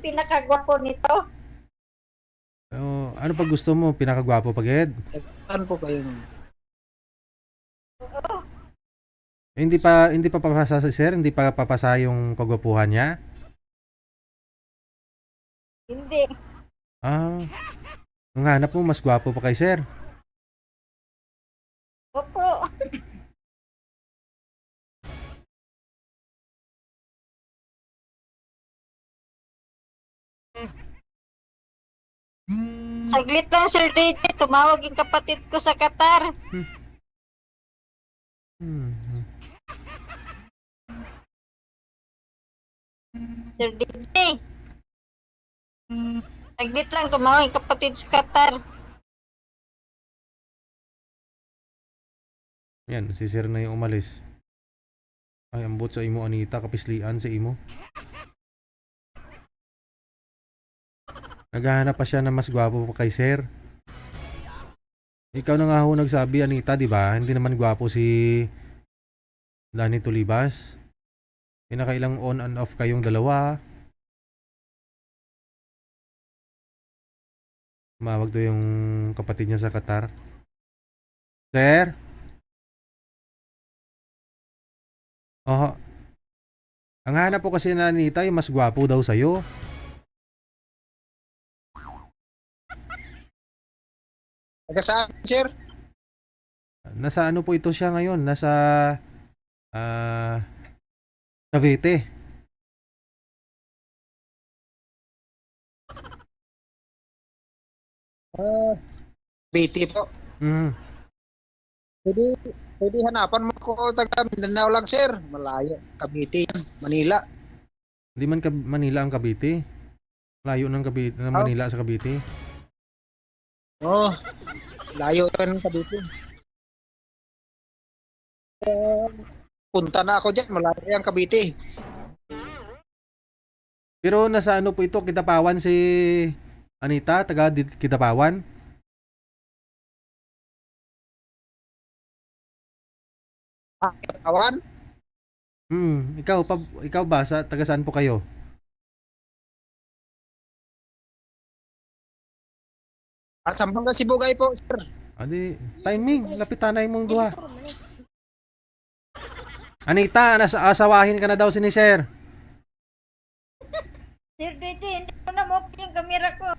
pinakagwapo nito? Oh, ano pag gusto mo? Pinakagwapo pagid? Saan po kayo? Oo, Hindi pa papasa si sir? Hindi pa papasa yung kagwapuhan niya? hindi. Ah, ang hanap mo mas gwapo pa kay sir. Opo. Saglit lang, Sir DJ. Tumawag yung kapatid ko sa Qatar. Hmm. Sir DJ. Saglit lang, tumawag yung kapatid sa Qatar. Yan, si sir na yung umalis. Ay, ambot sa imo Anita, kapislian sa imo. Naghahanap pa siya ng mas gwapo pa kay sir. Ikaw na nga ho nagsabi Anita, di ba? Hindi naman gwapo si Danny Tulibas. Pinakailang on and off kayong dalawa. Tumawag to yung kapatid niya sa Qatar. Sir? Oh, ang hanap po kasi na Anita, yung mas gwapo daw sa'yo. Taga saan, sir? Nasa ano po ito siya ngayon? Nasa ah Cavite. BT po. Mm. Pwede, pwede hanapan mo ko taga Mindanao lang, sir. Malayo. Cavite yan. Manila. Hindi man Manila ang Cavite. Layo ng Cavite, ng Oh. Manila sa Cavite. Oh, layo ka ng Cavite. Punta na ako dyan. Malayo yung Cavite. Pero nasa ano po ito, Kitapawan si Anita, taga Kitapawan. Awan? Ikaw ba sa taga saan po kayo? At Sambuanga Sibugay po, sir. Adi, timing, lapitanay mong duha. Anita, asawahin ka na daw si ni Sir. Sir DJ, hindi ko na mo yung kamera ko.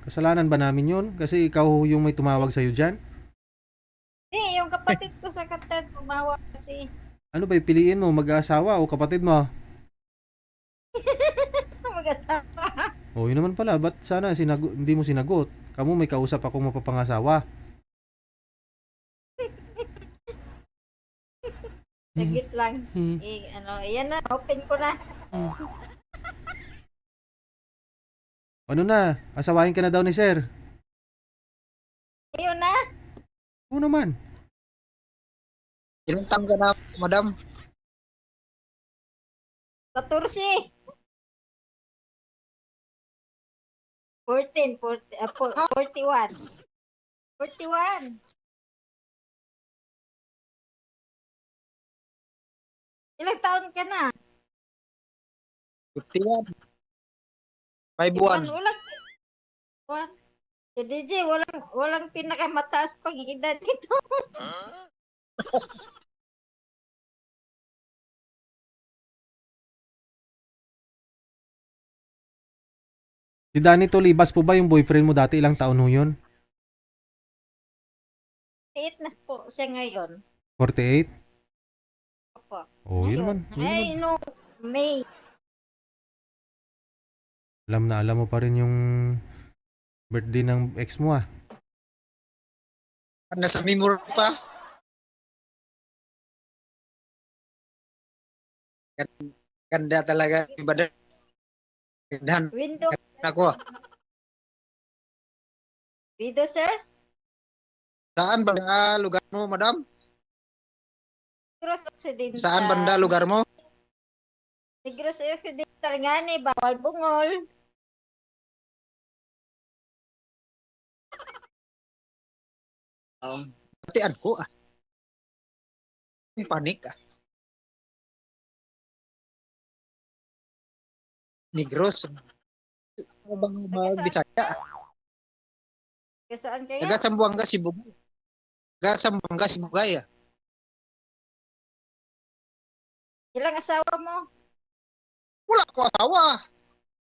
Kasalanan ba namin yun? Kasi ikaw yung may tumawag sa'yo dyan? Hindi, yung kapatid ko sa Qatar tumawag kasi. Ano ba piliin mo, mag-asawa o kapatid mo? Mag-asawa. O, yun naman pala, ba't sana hindi mo sinagot? Kamu may kausap akong mapapangasawa. Saglit lang. Ayan na, open ko na. Ano na, asawahin ka na daw ni Sir. Ayun na. Oo naman. Ilang taon ka na, madam? 14. 41. 41. Ilang taon ka na? 51. 5 buwan. Walang buwan. Si DJ, walang pinakamataas pag edad nito. Si Danny Tolibas po ba yung boyfriend mo dati? Ilang taon ho yun? 8 na po siya ngayon. 48? Opo. Oh, yun naman. Ay, no. May. Alam mo pa rin yung birthday ng ex mo ah. Nasa memory pa. Ganda talaga. Ibadah. Gandahan Window. ako. Window, sir? Saan banda lugar mo, madam? Negros Occidental. Saan banda lugar mo? Negros Occidental nga ni, bawal bungol. Batian ko ah. Panik ah. Negros. bang Bisaya? Kasaan kayo? Taga Sambuanga, Sibugay. Taga Sambuanga, Sibugay. Ilang asawa mo? Wala ko asawa.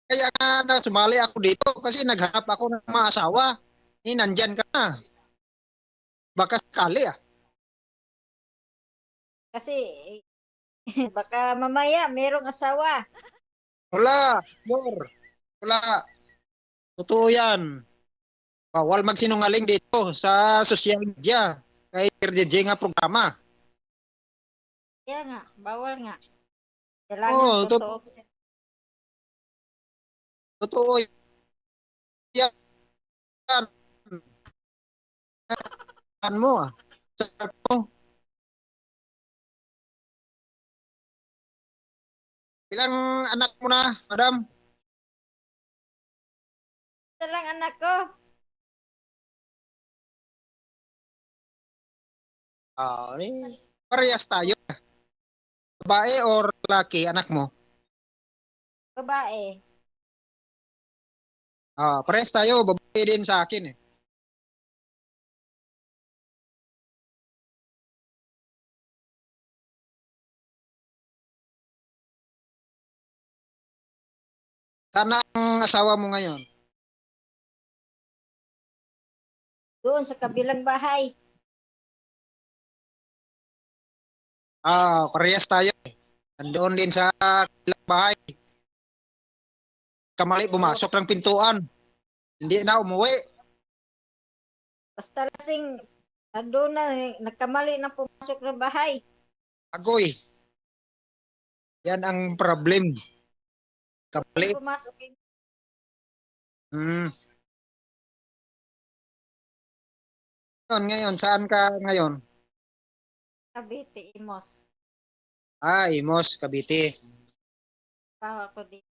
Kaya nga na sumali ako dito kasi naghanap ako ng mga asawa. Nandyan ka na. Baka sakali Kasi baka mamaya merong asawa. Wala. Yor. Wala. Totoo yan. Bawal magsinungaling dito sa social media. Kay DJ nga programa. Kaya nga, bawal nga. Kailangan Oo, totoo. totoo yan. Ano mo Sarap mo. Ilang anak mo na, madam? Isa lang anak ko. Parehas tayo. Babae or lalaki, anak mo? Babae. Parehas tayo. Babae din sa akin eh. Sana ang asawa mo ngayon? Doon sa kabilang bahay. Parehas tayo eh. Nandoon din sa kabilang bahay. Kamali pumasok ng pintuan. Hindi na umuwi. Basta lasing, doon na, nagkamali na pumasok ng bahay. Agoy. Yan ang problem. Kamali. Pumasok yung Hmm. Ngayon, saan ka ngayon? Cavite, Imos. Imos, Cavite. Bawa ko dito.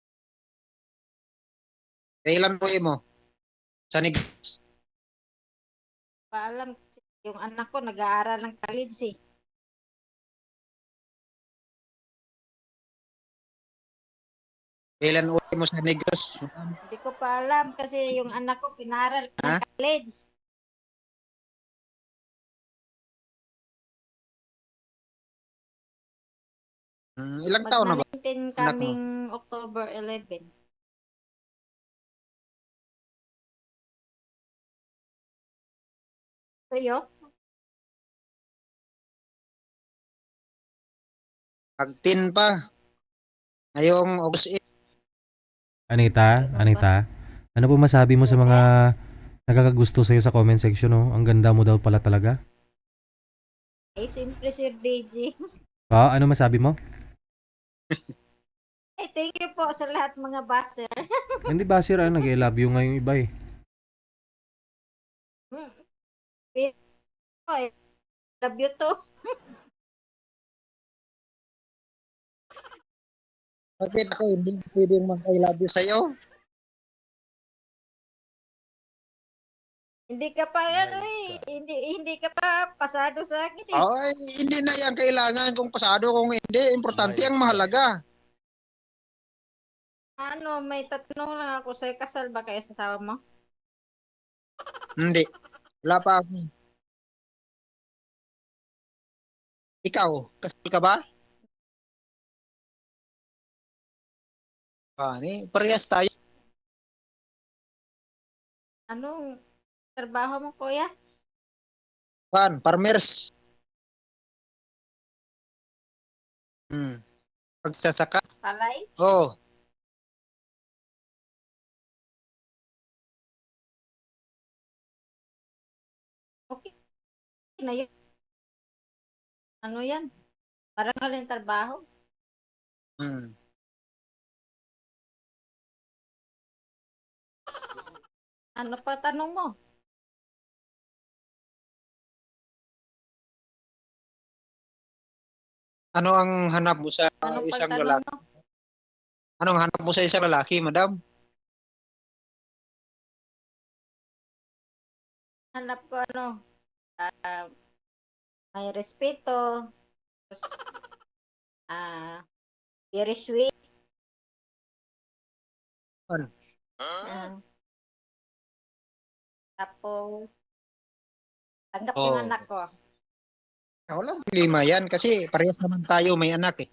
Kailan mo mo? Sa Paalam, yung anak ko nag-aaral ng college eh. Kailan uwi mo sa Negros? Hindi ko pa alam kasi yung anak ko pinaral ng Ha? college. Ilang taon na ba? Mag-19 Anak mo? kaming October 11. Sa'yo? Pag-10 pa. Ngayong August 8. Anita, ano po masabi mo sa mga nakakagusto sa'yo sa comment section, no? Ang ganda mo daw pala talaga. Ay, simple Sir DJ. Ano masabi mo? Ay, thank you po sa lahat mga baser. Hindi ba sir, nag-I love you nga yung iba eh. Ay, love you too. Bakit ako hindi pwedeng mag-I love you sa'yo? Hindi ka pa hindi ka pa pasado sa akin eh. Ay, hindi na yan kailangan kung pasado kung hindi. Importante ang mahalaga. Ano, may tatanong lang ako sa'yo. Kasal ba kayo sa asawa mo? Hindi. Wala pa ako. Ikaw, kasal ka ba? Parehas tayo. Anong trabaho mo, kuya? Farmers. Pagsasaka. Palay? Oh, Okay na yun. Ano yan? Parang alin trabaho? hmm. Ano pa tanong mo? Ano ang hanap mo sa Anong isang pagtanong lalaki? mo? Anong hanap mo sa isang lalaki, madam? Hanap ko ano? May respeto. Tapos, very sweet. Ah. Tapos, tanggap Oh. yung anak ko. Walang problema yan kasi parehas naman tayo may anak eh.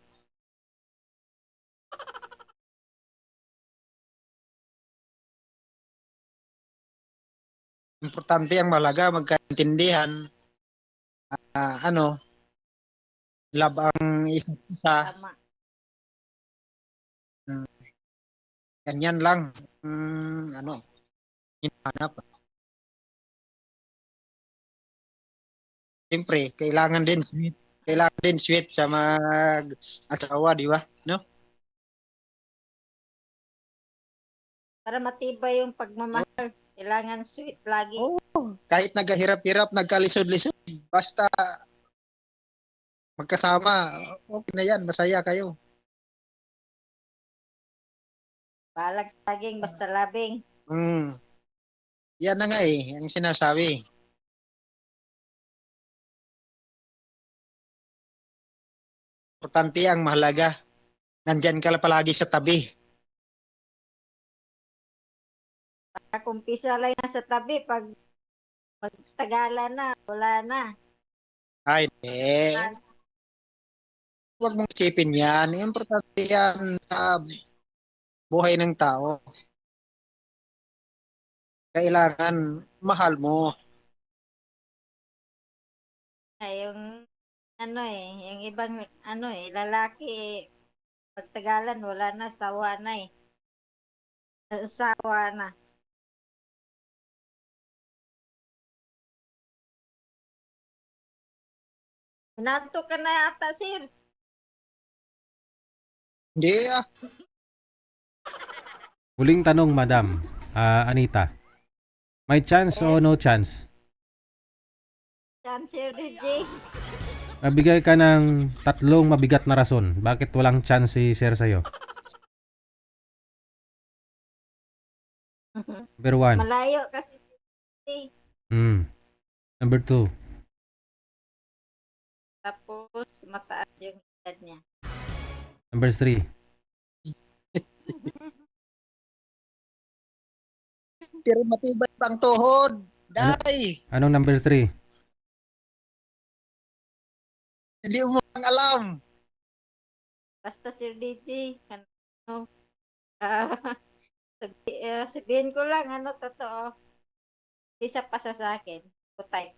Importante ang malaga magkaintindihan. Ano, love ang isa't isa. Tama. Ganyan lang. Ano, hinahanap. Siyempre, kailangan din sweet. Kailangan din sweet sa mag-asawa, di ba? No? Para matibay yung pagmamahal. Kailangan sweet lagi. Oo. Kahit naghahirap-hirap, nagkalisod-lisod, basta magkasama, okay na yan, masaya kayo. Balag saging, basta labing. Yan na nga eh, ang sinasabi. Importante ang mahalaga. Nandyan ka palagi sa tabi. Kumpisa lang yan sa tabi. Pag magtagalan na, wala na. Ay, huwag mong isipin yan. Importante yan sa buhay ng tao. Kailangan mahal mo. Yung yung ibang lalaki, pagtagalan, wala na, sawa na eh. Sawa na. Nanto ka na ata, sir. Hindi Huling tanong, Madam Anita. May chance o no chance? Yan, Sir DJ. Nabigay ka ng 3 mabigat na rason. Bakit walang chance si Sir sa'yo? Number 1. Malayo kasi si DJ. Number 2. Tapos, mataas yung edad niya. Number 3. pero matibay pang tuhod. Day, Anong number 3? hindi mo lang alam. Basta Sir DJ, sabihin ko lang, totoo. Isa pa sa akin. Kutay.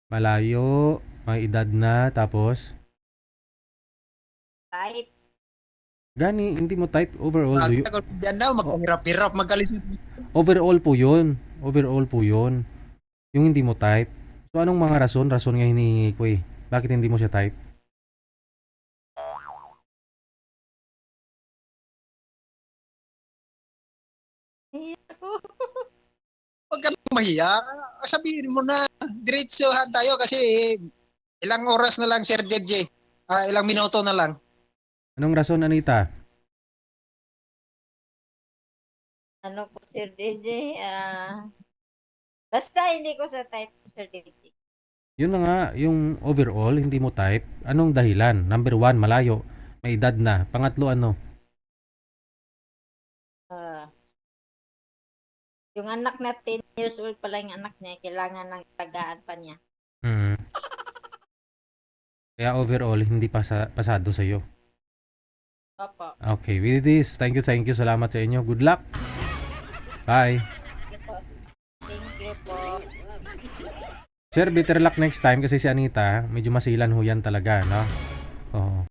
Malayo, may edad na, tapos Type. gani, hindi mo type overall. Diyan daw, magpahirap-hirap, magkalisod. Overall po yun. Overall po yun. Yung hindi mo type. So anong mga rason? Rason nga hinihingi ko eh. Bakit hindi mo siya type? Ako. Huwag ka nang mahiya. Sabihin mo na, diretsohan tayo kasi ilang oras na lang, Sir DJ. Ilang minuto na lang. Anong rason, Anita? Ano po, Sir DJ? Basta hindi ko sa type, Sir DJ. Yun na nga, yung overall, hindi mo type. Anong dahilan? Number 1, malayo. May edad na. Pangatlo, ano? Yung anak na 10 years old pala yung anak niya, kailangan ng tagaan pa niya. Kaya overall, hindi pasado sa'yo. Opo. Okay, with this, thank you. Salamat sa inyo. Good luck. Bye. Thank you po. Sir, better luck next time kasi si Anita, medyo masilan ho yan talaga, no? Oo.